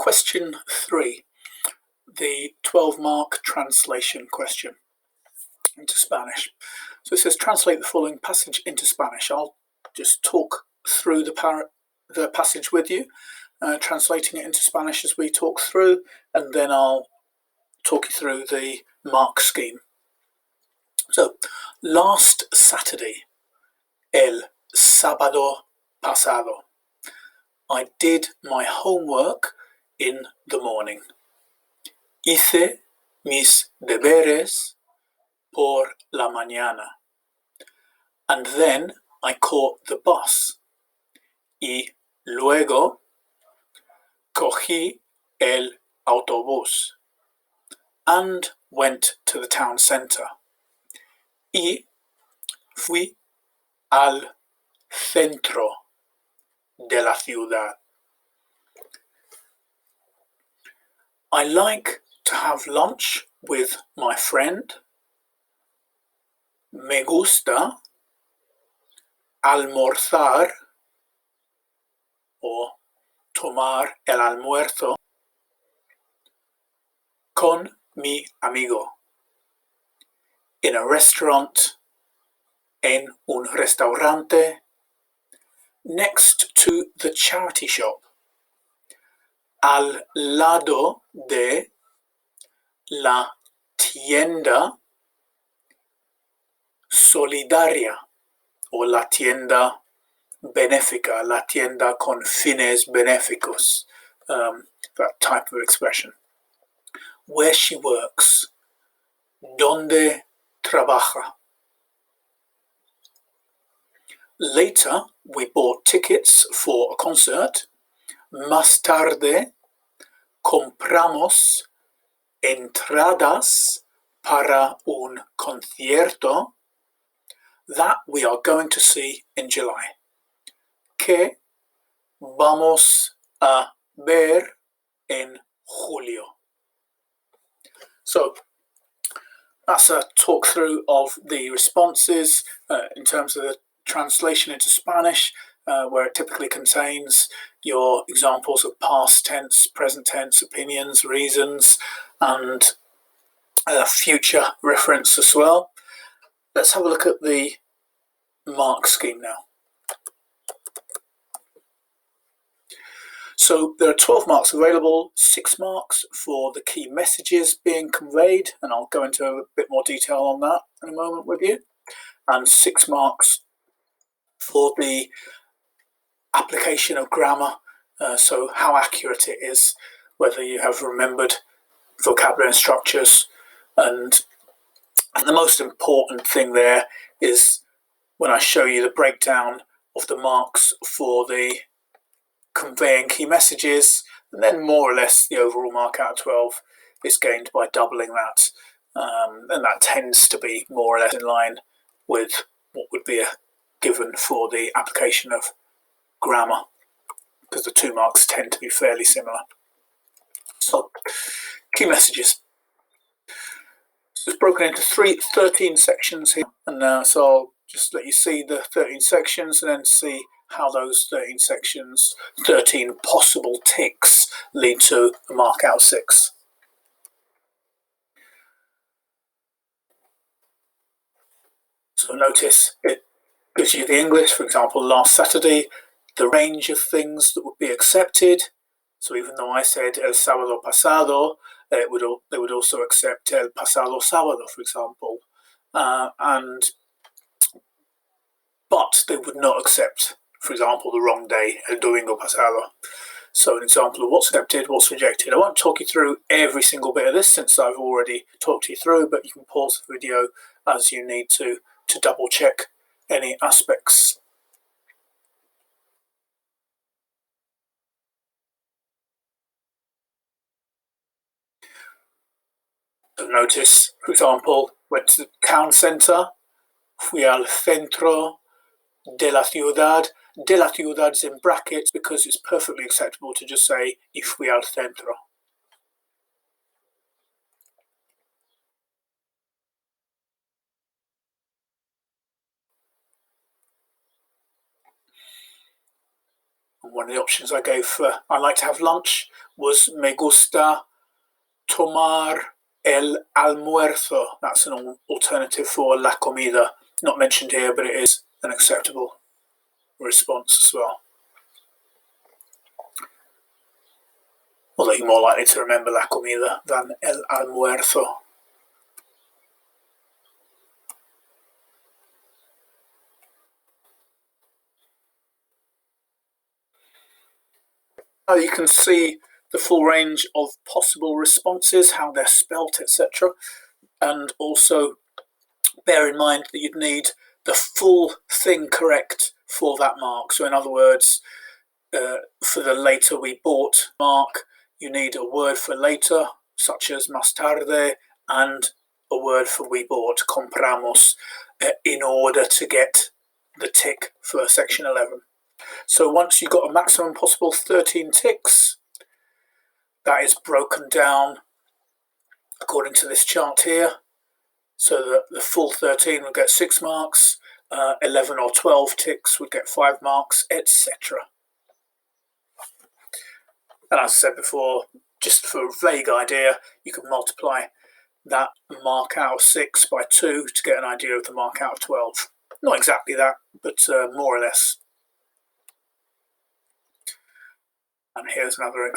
question 3, the 12-mark translation question into Spanish. So it says translate the following passage into Spanish. I'll just talk through the passage with you, translating it into Spanish as we talk through, and then I'll talk you through the mark scheme. So, last Saturday, el sábado pasado, I did my homework in the morning. Hice mis deberes por la mañana. And then I caught the bus. Y luego cogí el autobús and went to the town centre. Y fui al centro de la ciudad. I like to have lunch with my friend. Me gusta almorzar o tomar el almuerzo con mi amigo. In a restaurant, en un restaurante, next to the charity shop, al lado de la tienda solidaria o la tienda benéfica, la tienda con fines benéficos, that type of expression. Where she works, donde trabaja. Later, we bought tickets for a concert. Más tarde, compramos entradas para un concierto that we are going to see in July. Que vamos a ver en julio. So, that's a talk through of the responses in terms of the translation into Spanish, where it typically contains your examples of past tense, present tense, opinions, reasons, and future reference as well. Let's have a look at the mark scheme now. So there are 12 marks available, 6 marks for the key messages being conveyed, and I'll go into a bit more detail on that in a moment with you, and 6 marks for the application of grammar, so how accurate it is, whether you have remembered vocabulary and structures, and the most important thing there is when I show you the breakdown of the marks for the conveying key messages, and then more or less the overall mark out of 12 is gained by doubling that, and that tends to be more or less in line with what would be a given for the application of grammar, because the 2 marks tend to be fairly similar. So, key messages. So it's broken into 13 sections here, and so I'll just let you see the 13 sections and then see how those 13 sections, 13 possible ticks, lead to a mark out of 6. So notice it gives you the English, for example, last Saturday, the range of things that would be accepted. So even though I said el sábado pasado, they would also accept el pasado sábado, for example, but they would not accept, for example, the wrong day, el domingo pasado. So an example of what's accepted, what's rejected. I won't talk you through every single bit of this since I've already talked you through, but you can pause the video as you need to double check any aspects. So notice, for example, went to the town centre, fui al centro de la ciudad. De la ciudad is in brackets because it's perfectly acceptable to just say y fui al centro. And one of the options I gave for I like to have lunch was me gusta tomar el almuerzo. That's an alternative for la comida. Not mentioned here, but it is an acceptable response as well. Although you're more likely to remember la comida than el almuerzo. Now you can see the full range of possible responses, how they're spelt, etc. And also bear in mind that you'd need the full thing correct for that mark. So in other words, for the later we bought mark, you need a word for later, such as más tarde, and a word for we bought, compramos, in order to get the tick for section 11. So once you've got a maximum possible 13 ticks, that is broken down according to this chart here. So that the full 13 would get 6 marks, 11 or 12 ticks would get 5 marks, etc. And as I said before, just for a vague idea, you could multiply that mark out of 6 by 2 to get an idea of the mark out of 12. Not exactly that, but more or less. And here's another